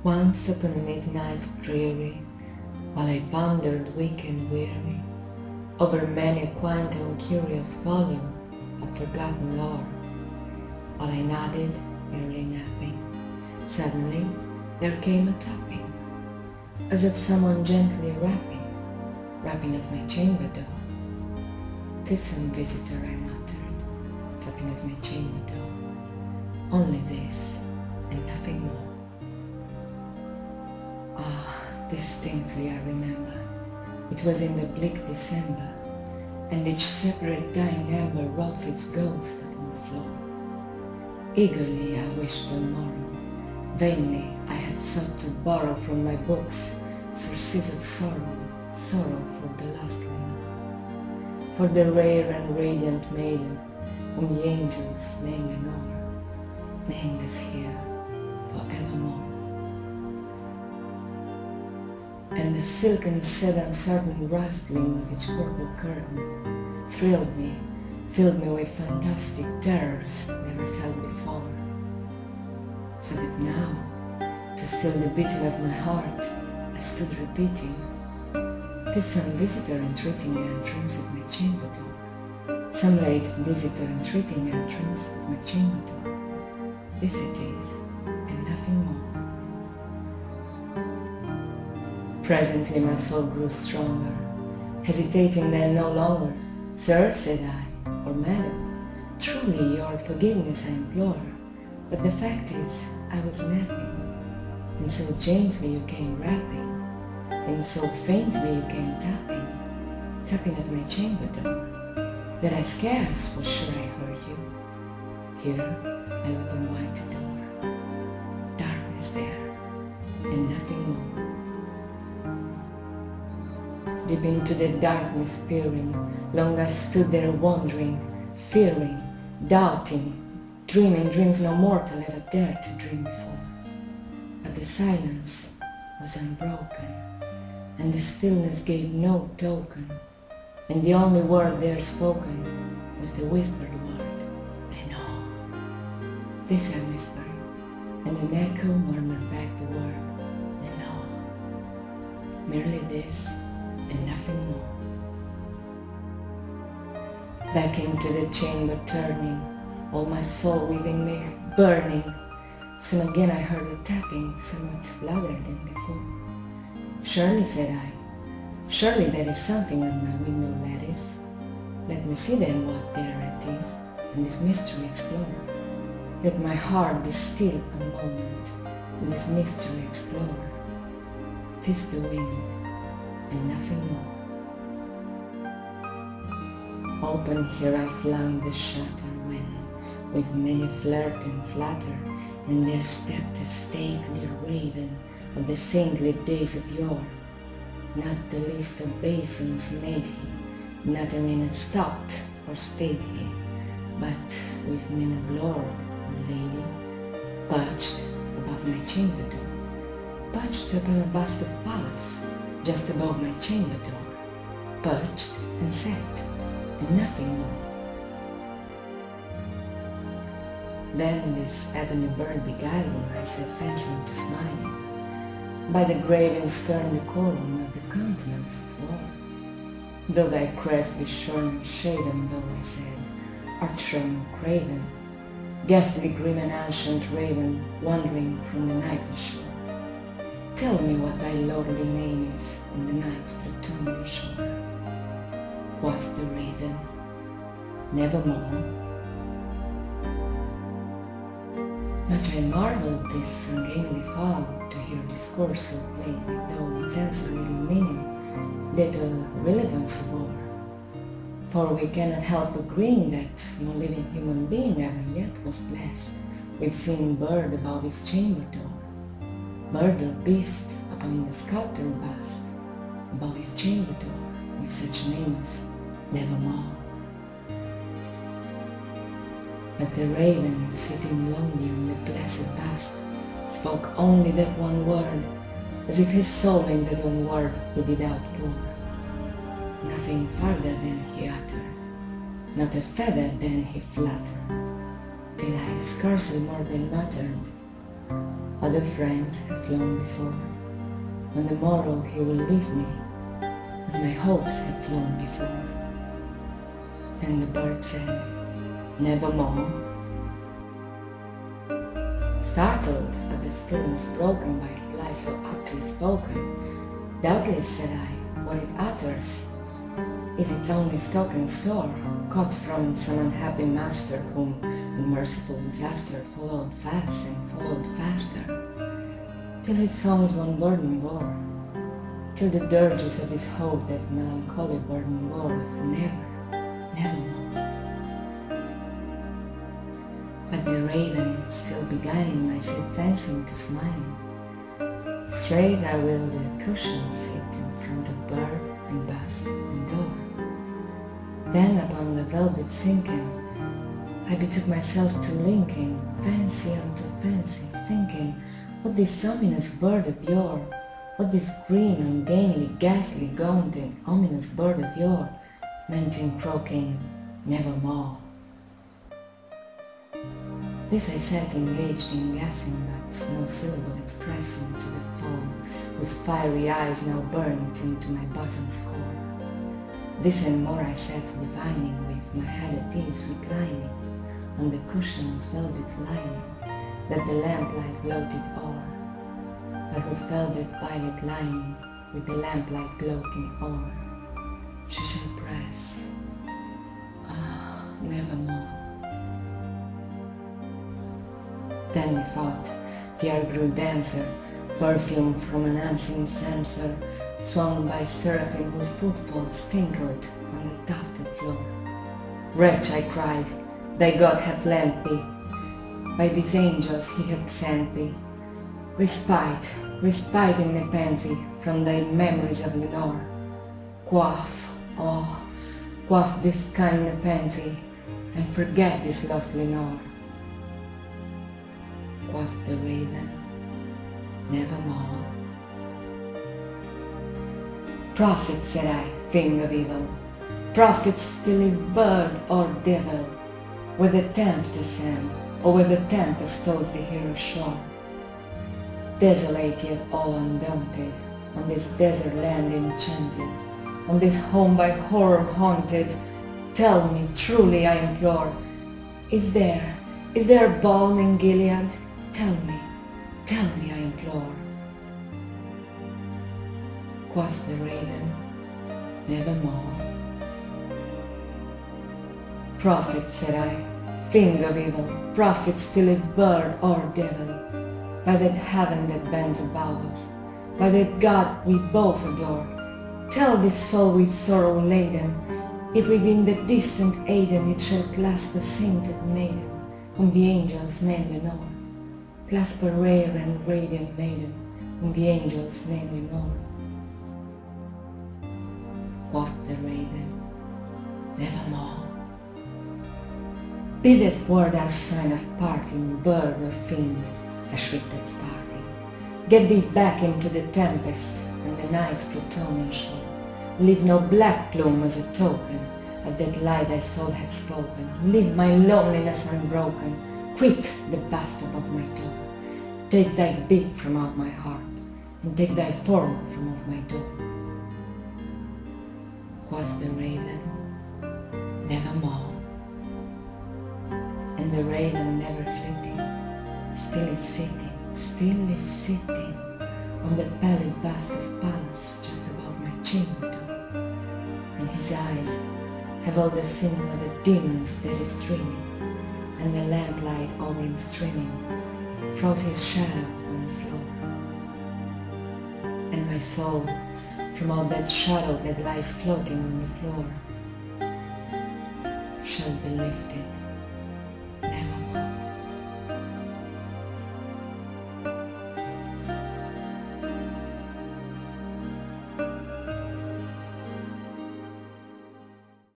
Once upon a midnight dreary, while I pondered weak and weary over many a quaint and curious volume of forgotten lore, while I nodded, nearly napping, suddenly there came a tapping, as of someone gently rapping at my chamber door. "'Tis some visitor," I muttered, tapping at my chamber door. "Only this, and nothing more." Distinctly I remember, it was in the bleak December, and each separate dying ember wrought its ghost upon the floor. Eagerly I wished the morrow, vainly I had sought to borrow from my books sources of sorrow for the last one, for the rare and radiant maiden whom the angels name Lenore, nameless here forevermore. And the silken sad uncertain rustling of each purple curtain thrilled me, filled me with fantastic terrors never felt before. So that now, to still the beating of my heart, I stood repeating, "'Tis some visitor entreating entrance at my chamber door, some late visitor entreating entrance at my chamber door. This it is, and nothing more." Presently my soul grew stronger, hesitating then no longer. "Sir," said I, "or madam, truly your forgiveness I implore, but the fact is I was napping, and so gently you came rapping, and so faintly you came tapping at my chamber door, that I scarce was sure I heard you. Here I opened wide the door, darkness there, and nothing more. Deep into the darkness peering, long I stood there wondering, fearing, doubting, dreaming dreams no mortal ever dared to dream before. But the silence was unbroken, and the stillness gave no token, and the only word there spoken was the whispered word, "Lenore." This I whispered, and an echo murmured back the word, "Lenore." Merely this, and nothing more. Back into the chamber turning, all my soul within me burning. Soon again I heard a tapping, somewhat louder than before. "Surely," said I, "surely there is something on my window lattice. Let me see then what there it is, and this mystery explore. Let my heart be still a moment, and this mystery explore. 'Tis the wind, and nothing more." Open here I flung the shutter when, with many flirt and flutter, and there stepped a stately raven of the saintly days of yore. Not the least obeisance made he, not a minute stopped or stayed he, but with mien of lord or lady, perched above my chamber door, perched upon a bust of Pallas, just above my chamber door, perched and sat, and nothing more. Then this ebony bird beguiled my said fancying to smiling, by the grave and stern decorum of the countenance of war. "Though thy crest be shorn and shaven, though," I said, "art shorn or craven, ghastly grim and ancient raven, wandering from the nightly shore, tell me what thy lordly name is on the night's Plutonian shore." Quoth the raven, "Nevermore." Much I marveled this ungainly fowl to hear discourse so plainly, though its answer little meaning, little relevance bore. For we cannot help agreeing that no living human being ever yet was blessed with seeing bird above his chamber door, bird or beast upon the sculptor bust above his chamber door, with such names, "Nevermore." But the raven, sitting lonely on the blessed bust, spoke only that one word, as if his soul in that one word he did outpour. Nothing farther than he uttered, not a feather than he fluttered, till I scarcely more than muttered, Other friends have flown before. On the morrow he will leave me, as my hopes have flown before. Then the bird said, nevermore. Startled at the stillness broken by a reply so aptly spoken, doubtless, said I, what it utters is its only stock and store, caught from some unhappy master whom unmerciful disaster followed fast and followed faster, till his songs one burden bore, till the dirges of his hope that melancholy burden bore of nevermore. But the raven still beguiling my seat fancying to smiling, straight I will the cushion sit in front of bird and bust and door. Then upon the velvet sinking, I betook myself to linking fancy unto fancy, thinking what this ominous bird of yore, what this green, ungainly, ghastly, gaunted, ominous bird of yore meant in croaking nevermore. This I sat engaged in guessing, but no syllable expressing to the foe, whose fiery eyes now burned into my bosom's core. This and more I sat divining, with my head at ease reclining on the cushion's velvet lining, that the lamplight gloated o'er, by whose velvet violet lining, with the lamplight gloating o'er, she shall press, nevermore. Then methought the air grew denser, perfume from an unseen censer, swung by seraphim whose footfalls tinkled on the tufted floor. Wretch, I cried, thy God hath lent thee, by these angels he hath sent thee, respite, respite in nepenthe from thy memories of Lenore. Quaff, oh, quaff this kind nepenthe, and forget this lost Lenore. Quoth the raven, nevermore. Prophet, said I, thing of evil, prophet still if bird or devil, whether tempest ascend, or whether tempest toss the hero's shore. Desolate yet all undaunted, on this desert land enchanted, on this home by horror haunted, tell me, truly I implore, is there balm in Gilead? Tell me, I implore. Quoth the raven, nevermore. Prophet, said I, thing of evil, prophet still if bird or devil, by that heaven that bends above us, by that God we both adore, tell this soul with sorrow laden, if within the distant Aidenn it shall clasp a sainted maiden, whom the angels name Lenore, clasp a rare and radiant maiden, whom the angels name Lenore. Quoth the raven, nevermore. Be that word our sign of parting, bird or fiend, I shrieked at starting. Get thee back into the tempest and the night's Plutonian shore. Leave no black plume as a token of that lie thy soul hath spoken. Leave my loneliness unbroken. Quit the bust above my door. Take thy beak from out my heart, and take thy form from off my door. Quoth the raven, nevermore. And the raven never flitting, still is sitting on the pallid bust of Pallas just above my chamber door. And his eyes have all the sin of a demon's that is dreaming, and the lamplight over him streaming throws his shadow on the floor. And my soul, from all that shadow that lies floating on the floor, shall be lifted